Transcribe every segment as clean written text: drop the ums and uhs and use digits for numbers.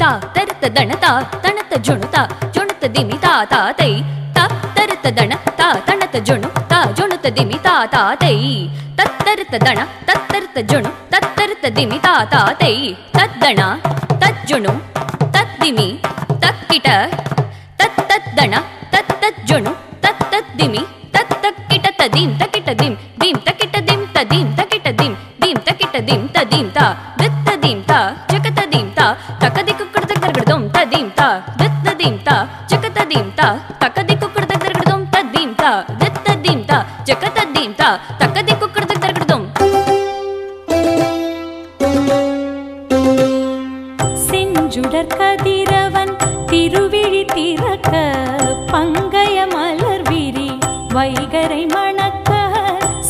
ತಾ ತರತ ದಣ ತಾ ತಣತ ಜುಣು ತಾ ಜುಣುತ ದಿಮಿ ತಾ ತಾ ತೈ ತಾ ತರತ ದಣ ತಾ ತಣತ ಜುಣು ತಾ ಜುಣುತ ದಿಮಿ ತಾ ತಾ ತೈ ತತ್ತರತ ದಣ ತತ್ತರತ ಜುಣು ತತ್ತರತ ದಿಮಿ ತಾ ತಾ ತೈ ತದ್ದಣ ತಜ್ಜುಣು ತದ್ದಿಮಿ ತಕ್ಕಿಟ ತತ್ತದ್ದಣ ತತ್ತಜ್ಜುಣು ತತ್ತದ್ದಿಮಿ ತತ್ತಕ್ಕಿಟ ತದೀಂ ತಕಿಟ ದಿಂ ದೀಂ ತಕಿಟ ದಿಂ ತದೀಂ ತಕಿಟ ದಿಂ ದೀಂ ತಕಿಟ ದಿಂ ತದೀಂ ತಾ ದತ್ತದೀಂ ತಾ ಜಗತದೀಂ ತಾ ತಕದಿ ಕುಕ್ಕಡದ ಗರ್ಗಡದಂ ತದೀಂ ತಾ ದತ್ತದೀಂ ತಾ ಜಗತದೀಂ ತಾ ತಕದಿ ಕುಕ್ಕಡದ ಗರ್ಗಡದಂ ತದೀಂ ತಾ ದತ್ತದೀಂ ತಾ ಜಗತದೀಂ ತಾ ತಕದಿ ಕುಕ್ಕಡದ ಗರ್ಗಡದಂ செஞ்சுடர் கதிரவன் திருவிழி திறக்க பங்கய மலர் விரி வைகரை மணக்க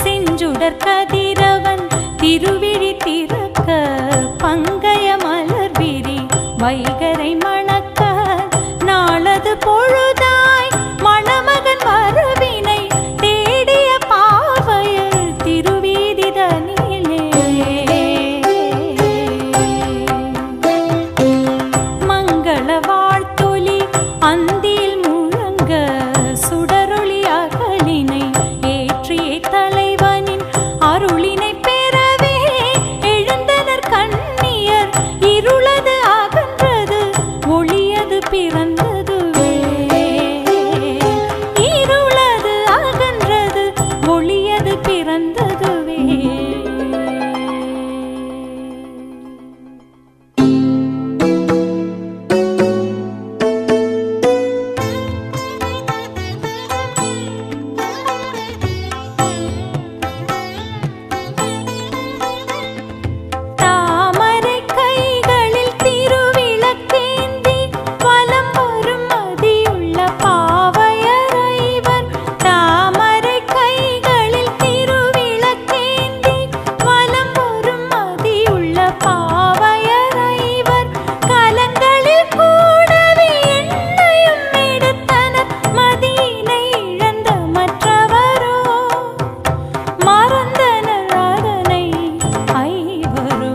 செஞ்சுடர் கதிரவன் திருவிழி திறக்க பங்கய மலர் விரி வைகரை மணக்க நாளது பொழுதாய் மணமகன் வரவினை தேடிய பாவையர் திருவீதிதனிலே மங்கள வாழ்த்தொலி அந்தியில் முழங்க சுடரொளி அகலினை ஏற்றிய தலைவனின் அருளினை பெறவே எழுந்தனர் கண்ணியர் இருளது அகன்றது ஒளியது பிறந்ததுவே இருளது அகன்றது ஒளியது பிறந்ததுவே தாமரை கைகளில் திருவிளக்கேந்தி வலம் வரும் மதியுள்ள பாவையரைவர் தாமரை கைகளில் திருவிளக்கேந்தி வலம் வரும் மதியுள்ள பாவையரைவர் கலங்களில் கூடவே எண்ணையும் எடுத்தனர் மதியினை இழந்த மற்றவரோ மறந்தனர் அதனை ஐவரோ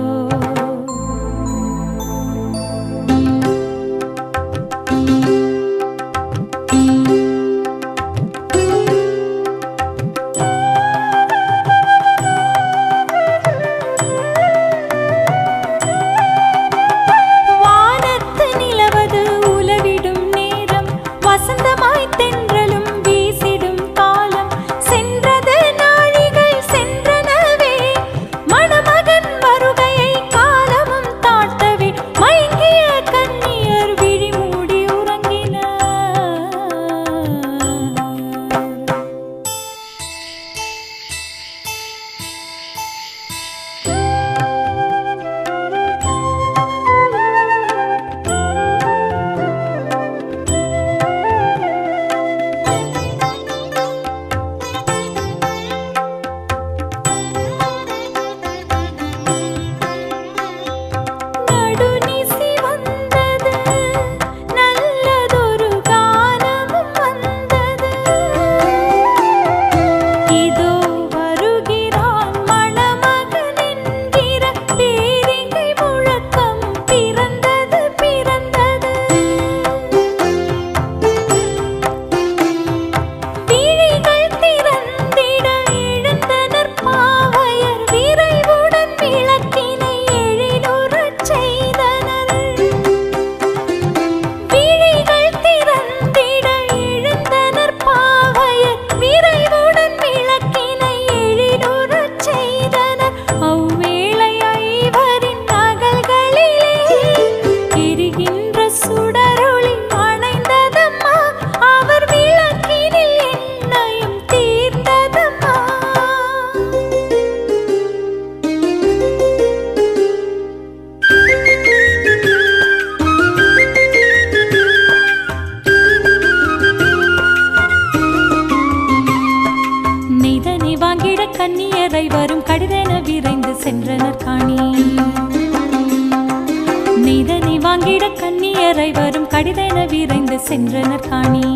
வானத்து நிலவது உலவிடும் நேரம் வசந்தமாய் தென்றலும் வீசிடும் காலம் சென்றது நாழிகள் சென்றனவே மணமகன் வருகையை காலமும் தாழ்த்தவே மயங்கிய கன்னியர் விழி மூடி உறங்கினர் நடுநிசி வந்தது நல்லதொரு கானமும் வந்தது இதோ வருகிறான் மணமகன் என்கிற பேரிகை முழக்கம் பிறந்தது பிறந்தது விழிகள் திறந்திட எழுந்தனர் பாவையர் விரைவுடன் விளக்கினை எழிலுறச் செய்தனர் விழிகள் திறந்திட எழுந்தனர் பாவையர் விரைவுடன் விளக்கினை எழிலுறச் செய்தனர் அவ்வேளை ஐவரின் நகல்களிலே எரிகின்ற சுடரொளி அணைந்ததம்மா அவர் விளக்கினில் எண்ணெயும் தீர்ந்ததம்மா நெய்தனை வாங்கிட கன்னியரை வரும் கடிதென விரைந்து சென்றனர் காணி நெய்தனை வாங்கிட கன்னியரை வரும் கடிதென விரைந்து சென்றனர் காணி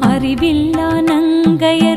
அறிவில்லா நங்கையர்